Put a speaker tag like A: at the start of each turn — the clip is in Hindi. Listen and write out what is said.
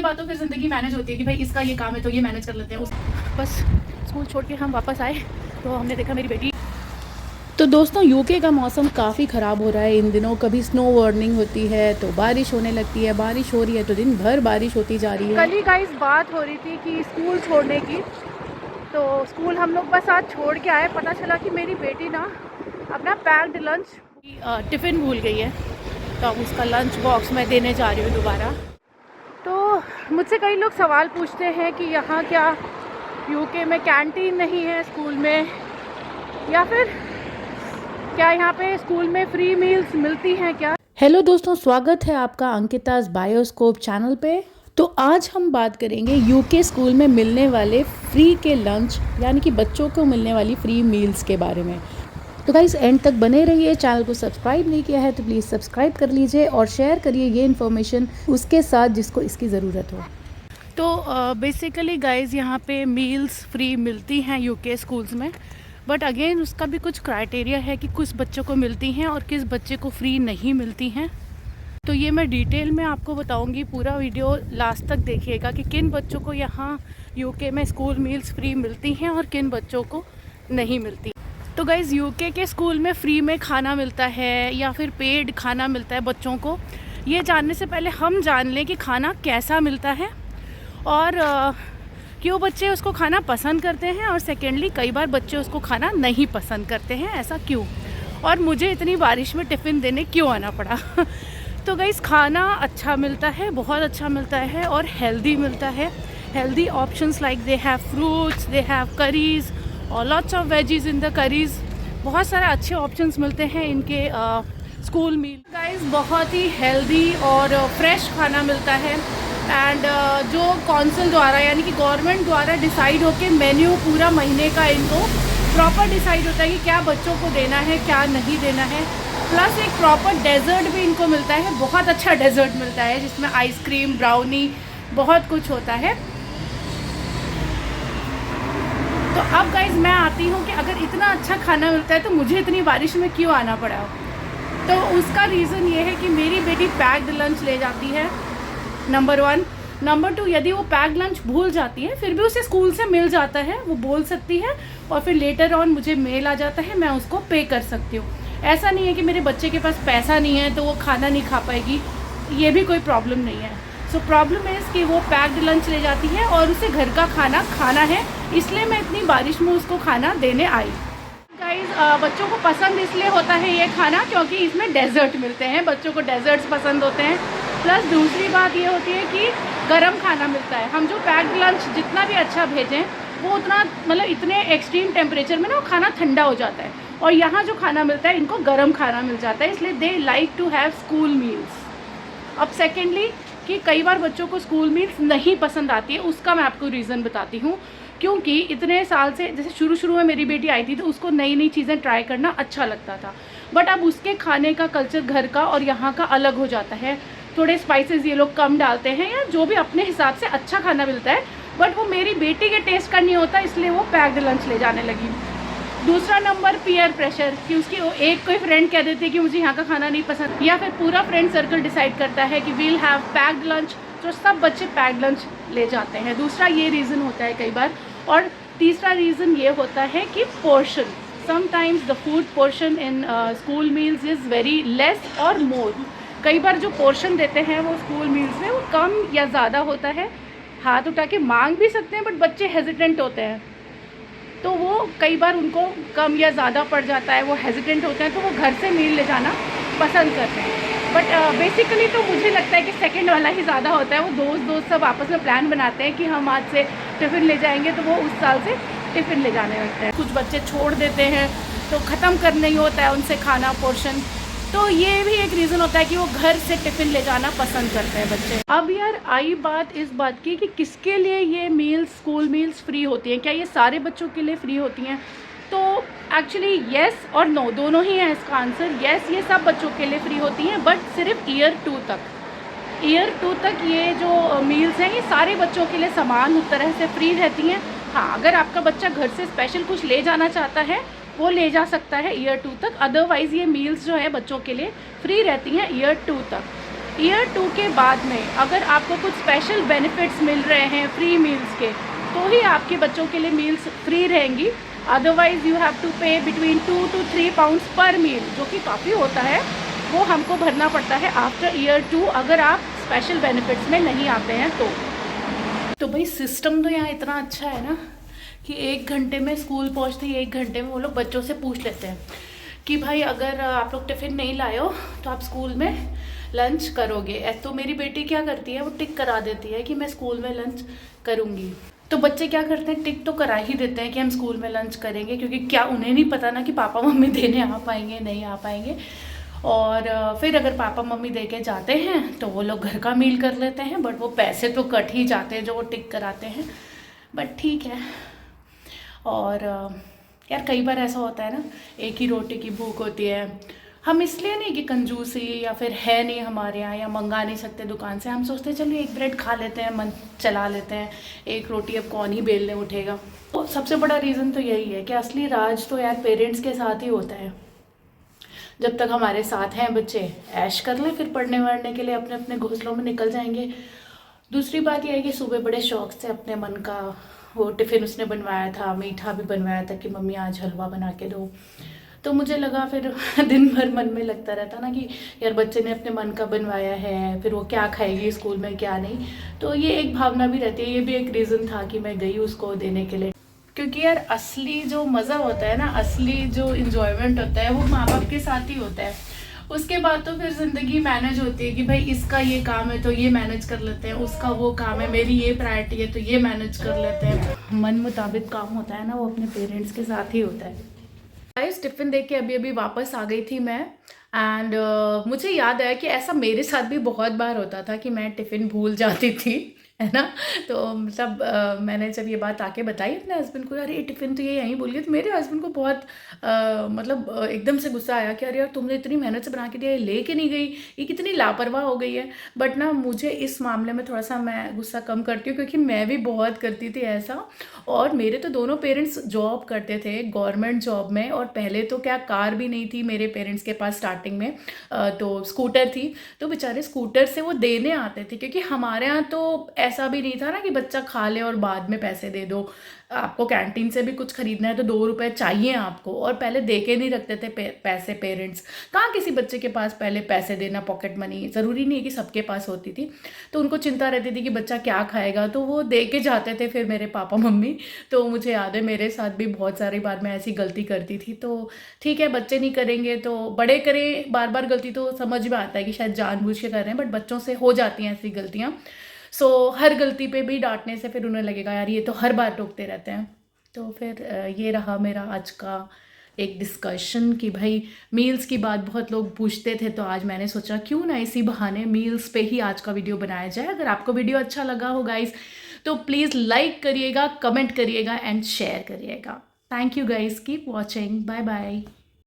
A: बाद तो फिर ज़िंदगी मैनेज होती है कि भाई इसका ये काम है तो ये मैनेज कर लेते हैं बस स्कूल छोड़ के हम वापस आए तो हमने देखा मेरी बेटी। तो दोस्तों यूके का मौसम काफ़ी ख़राब हो रहा है इन दिनों। कभी स्नो वार्निंग होती है तो बारिश होने लगती है, बारिश हो रही है तो दिन भर बारिश होती जा रही है। कल ही गाइस बात हो रही थी कि स्कूल छोड़ने की, तो स्कूल हम लोग बस आज छोड़ के आए। पता चला कि मेरी बेटी ना अपना पैक्ड लंच टिफ़िन भूल गई है, तो अब उसका लंच बॉक्स मैं देने जा रही हूँ दोबारा। तो मुझसे कई लोग सवाल पूछते हैं कि यहाँ क्या यूके में कैंटीन नहीं है स्कूल में, या फिर क्या यहाँ पे स्कूल में फ्री मील्स मिलती हैं क्या। हेलो दोस्तों, स्वागत है आपका अंकिता's बायोस्कोप चैनल पे। तो आज हम बात करेंगे यूके स्कूल में मिलने वाले फ्री के लंच यानी कि बच्चों को मिलने वाली फ्री मील्स के बारे में। तो गाइस एंड तक बने रहिए। चैनल को सब्सक्राइब नहीं किया है तो प्लीज़ सब्सक्राइब कर लीजिए और शेयर करिए ये इन्फॉर्मेशन उसके साथ जिसको इसकी ज़रूरत हो। तो बेसिकली गाइस यहाँ पे मील्स फ्री मिलती हैं यूके स्कूल्स में, बट अगेन उसका भी कुछ क्राइटेरिया है कि किस बच्चों को मिलती हैं और किस बच्चे को फ्री नहीं मिलती हैं। तो ये मैं डिटेल में आपको बताऊंगी, पूरा वीडियो लास्ट तक देखिएगा कि किन बच्चों को यहाँ यूके में स्कूल मील्स फ्री मिलती हैं और किन बच्चों को नहीं मिलती। तो गाइज़ यूके के स्कूल में फ्री में खाना मिलता है या फिर पेड खाना मिलता है बच्चों को, ये जानने से पहले हम जान लें कि खाना कैसा मिलता है और क्यों बच्चे उसको खाना पसंद करते हैं, और सेकेंडली कई बार बच्चे उसको खाना नहीं पसंद करते हैं, ऐसा क्यों, और मुझे इतनी बारिश में टिफ़िन देने क्यों आना पड़ा। तो गाइस खाना अच्छा मिलता है, बहुत अच्छा मिलता है और हेल्दी मिलता है। Healthy options like they have fruits, they have curries और lots of veggies in the curries. बहुत सारे अच्छे ऑप्शंस मिलते हैं इनके स्कूल मील। गाइस बहुत ही हेल्दी और फ्रेश खाना मिलता है एंड जो कौंसिल द्वारा यानी कि गवर्नमेंट द्वारा डिसाइड होकर मेन्यू पूरा महीने का इनको प्रॉपर डिसाइड होता है कि क्या बच्चों को देना है क्या नहीं देना है। प्लस एक प्रॉपर डेजर्ट भी इनको मिलता है, बहुत अच्छा डेजर्ट मिलता है जिसमें आइसक्रीम, ब्राउनी, बहुत कुछ होता है। तो अब गाइज मैं आती हूँ कि अगर इतना अच्छा खाना मिलता है तो मुझे इतनी बारिश में क्यों आना पड़ा। तो उसका रीज़न ये है कि मेरी बेटी पैक्ड लंच ले जाती है, नंबर 1। नंबर 2, यदि वो पैक्ड लंच भूल जाती है फिर भी उसे स्कूल से मिल जाता है, वो बोल सकती है और फिर लेटर ऑन मुझे मेल आ जाता है, मैं उसको पे कर सकती हूँ। ऐसा नहीं है कि मेरे बच्चे के पास पैसा नहीं है तो वो खाना नहीं खा पाएगी, ये भी कोई प्रॉब्लम नहीं है। सो प्रॉब्लम इज़ कि वो पैक्ड लंच ले जाती है और उसे घर का खाना खाना है, इसलिए मैं इतनी बारिश में उसको खाना देने आई। गाइस बच्चों को पसंद इसलिए होता है ये खाना क्योंकि इसमें डेजर्ट मिलते हैं, बच्चों को डेजर्ट्स पसंद होते हैं। प्लस दूसरी बात ये होती है कि गर्म खाना मिलता है। हम जो पैक्ड लंच जितना भी अच्छा भेजें वो उतना मतलब इतने एक्सट्रीम टेम्परेचर में ना वो खाना ठंडा हो जाता है, और यहाँ जो खाना मिलता है इनको गर्म खाना मिल जाता है, इसलिए they like to have school meals. अब सेकेंडली कि कई बार बच्चों को स्कूल मील्स नहीं पसंद आती है, उसका मैं आपको रीज़न बताती हूँ। क्योंकि इतने साल से जैसे शुरू में मेरी बेटी आई थी तो उसको नई नई चीज़ें ट्राई करना अच्छा लगता था, बट अब उसके खाने का कल्चर घर का और यहाँ का अलग हो जाता है। थोड़े स्पाइसेस ये लोग कम डालते हैं या जो भी अपने हिसाब से अच्छा खाना मिलता है, बट वो मेरी बेटी के टेस्ट का नहीं होता, इसलिए वो पैक्ड लंच ले जाने लगी। दूसरा नंबर पीयर प्रेशर, कि उसकी एक कोई फ्रेंड कह देती है कि मुझे यहाँ का खाना नहीं पसंद, या फिर पूरा फ्रेंड सर्कल डिसाइड करता है कि वील हैव पैक्ड लंच, तो सब बच्चे पैक्ड लंच ले जाते हैं। दूसरा ये रीज़न होता है कई बार। और तीसरा रीज़न ये होता है कि portion, sometimes the food portion in school meals is very less और मोर। कई बार जो पोर्शन देते हैं वो स्कूल मील्स में वो कम या ज़्यादा होता है। हाथ उठा के मांग भी सकते हैं बट बच्चे हेजिटेंट होते हैं, तो वो कई बार उनको कम या ज़्यादा पड़ जाता है, वो हेजिटेंट होते हैं, तो वो घर से मील ले जाना पसंद करते हैं। बट बेसिकली तो मुझे लगता है कि सेकंड वाला ही ज़्यादा होता है। वो दोस्त सब आपस में प्लान बनाते हैं कि हम आज से टिफ़िन ले जाएंगे, तो वो उस साल से टिफ़िन ले जाने लगते हैं। कुछ बच्चे छोड़ देते हैं तो ख़त्म करना ही होता है उनसे खाना पोर्शन, तो ये भी एक रीज़न होता है कि वो घर से टिफ़िन ले जाना पसंद करते हैं बच्चे। अब यार आई बात इस बात की कि किसके लिए ये मील्स, स्कूल मील्स फ्री होती हैं, क्या ये सारे बच्चों के लिए फ्री होती हैं? तो एक्चुअली येस और नो दोनों ही है इसका आंसर। येस, ये सब बच्चों के लिए फ्री होती हैं, बट सिर्फ ईयर 2 तक। ईयर 2 तक ये जो मील्स हैं ये सारे बच्चों के लिए समान तरह से फ्री रहती हैं। हाँ, अगर आपका बच्चा घर से स्पेशल कुछ ले जाना चाहता है वो ले जा सकता है ईयर 2 तक, अदरवाइज़ ये मील्स जो है बच्चों के लिए फ्री रहती हैं ईयर 2 तक। ईयर 2 के बाद में अगर आपको कुछ स्पेशल बेनिफिट्स मिल रहे हैं फ्री मील्स के, तो ही आपके बच्चों के लिए मील्स फ्री रहेंगी। अदरवाइज़ यू हैव टू पे बिटवीन 2 to 3 पाउंड्स पर मील, जो कि काफ़ी होता है, वो हमको भरना पड़ता है आफ्टर ईयर 2 अगर आप स्पेशल बेनिफिट्स में नहीं आते हैं तो भाई सिस्टम तो यहाँ इतना अच्छा है ना कि 1 घंटे में स्कूल पहुँचते ही 1 घंटे में वो लोग बच्चों से पूछ लेते हैं कि भाई अगर आप लोग टिफ़िन नहीं लाए हो तो आप स्कूल में लंच करोगे। तो मेरी बेटी क्या करती है, वो टिक करा देती है कि मैं स्कूल में लंच करूँगी। तो बच्चे क्या करते हैं, टिक तो करा ही देते हैं कि हम स्कूल में लंच करेंगे, क्योंकि क्या उन्हें नहीं पता ना कि पापा मम्मी देने आ पाएंगे नहीं आ पाएंगे। और फिर अगर पापा मम्मी दे के जाते हैं तो वो लोग घर का मील कर लेते हैं, बट वो पैसे तो कट ही जाते हैं जो वो टिक कराते हैं, बट ठीक है। और यार कई बार ऐसा होता है ना, एक ही रोटी की भूख होती है, हम इसलिए नहीं कि कंजूसी या फिर है नहीं हमारे यहाँ या मंगा नहीं सकते दुकान से, हम सोचते हैं चलो एक ब्रेड खा लेते हैं, मन चला लेते हैं, एक रोटी अब कौन ही बेलने उठेगा। तो सबसे बड़ा रीज़न तो यही है कि असली राज तो यार पेरेंट्स के साथ ही होता है। जब तक हमारे साथ हैं बच्चे ऐश कर लें, फिर पढ़ने वढ़ने के लिए अपने अपने घोंसलों में निकल जाएंगे। दूसरी बात यह है कि सुबह बड़े शौक से अपने मन का वो टिफ़िन उसने बनवाया था, मीठा भी बनवाया था कि मम्मी आज हलवा बना के दो। तो मुझे लगा फिर दिन भर मन में लगता रहता ना कि यार बच्चे ने अपने मन का बनवाया है, फिर वो क्या खाएगी स्कूल में क्या नहीं। तो ये एक भावना भी रहती है, ये भी एक रीज़न था कि मैं गई उसको देने के लिए। क्योंकि यार असली जो मज़ा होता है ना, असली जो इन्जॉयमेंट होता है वो माँ बाप के साथ ही होता है। उसके बाद तो फिर ज़िंदगी मैनेज होती है कि भाई इसका ये काम है तो ये मैनेज कर लेते हैं, उसका वो काम है, मेरी ये प्रायोरिटी है तो ये मैनेज कर लेते हैं। मन मुताबिक काम होता है ना, वो अपने पेरेंट्स के साथ ही होता है। गाइस टिफ़िन देख के अभी वापस आ गई थी मैं, एंड मुझे याद आया कि ऐसा मेरे साथ भी बहुत बार होता था कि मैं टिफ़िन भूल जाती थी, है ना। तो मतलब मैंने जब ये बात आके बताई अपने हस्बैंड को, यार ये टिफ़िन तो ये यहीं भूल गई, तो मेरे हस्बैंड को बहुत मतलब एकदम से गुस्सा आया कि अरे यार तुमने इतनी मेहनत से बना के दिया, ये लेके नहीं गई, ये कितनी लापरवाह हो गई है। बट ना मुझे इस मामले में थोड़ा सा मैं गुस्सा कम करती हूँ, क्योंकि मैं भी बहुत करती थी ऐसा। और मेरे तो दोनों पेरेंट्स जॉब करते थे गवर्नमेंट जॉब में, और पहले तो क्या कार भी नहीं थी मेरे पेरेंट्स के पास स्टार्टिंग में, तो स्कूटर थी। तो बेचारे स्कूटर से वो देने आते थे, क्योंकि हमारे यहाँ तो ऐसा भी नहीं था ना कि बच्चा खा ले और बाद में पैसे दे दो। आपको कैंटीन से भी कुछ खरीदना है तो 2 रुपए चाहिए आपको, और पहले दे के नहीं रखते थे पैसे पेरेंट्स। कहाँ किसी बच्चे के पास पहले पैसे देना, पॉकेट मनी ज़रूरी नहीं है कि सबके पास होती थी। तो उनको चिंता रहती थी कि बच्चा क्या खाएगा, तो वो दे के जाते थे फिर मेरे पापा मम्मी। तो मुझे याद है मेरे साथ भी बहुत सारी बार मैं ऐसी गलती करती थी। तो ठीक है, बच्चे नहीं करेंगे तो बड़े करें, बार बार गलती तो समझ में आता है कि शायद जानबूझ के कर रहे हैं, बट बच्चों से हो जाती हैं ऐसी गलतियाँ। सो हर गलती पे भी डांटने से फिर उन्हें लगेगा यार ये तो हर बार टोकते रहते हैं। तो फिर ये रहा मेरा आज का एक डिस्कशन कि भाई मील्स की बात बहुत लोग पूछते थे, तो आज मैंने सोचा क्यों ना इसी बहाने मील्स पे ही आज का वीडियो बनाया जाए। अगर आपको वीडियो अच्छा लगा हो गाइस तो प्लीज़ लाइक करिएगा, कमेंट करिएगा एंड शेयर करिएगा। Thank you guys, keep watching, bye bye.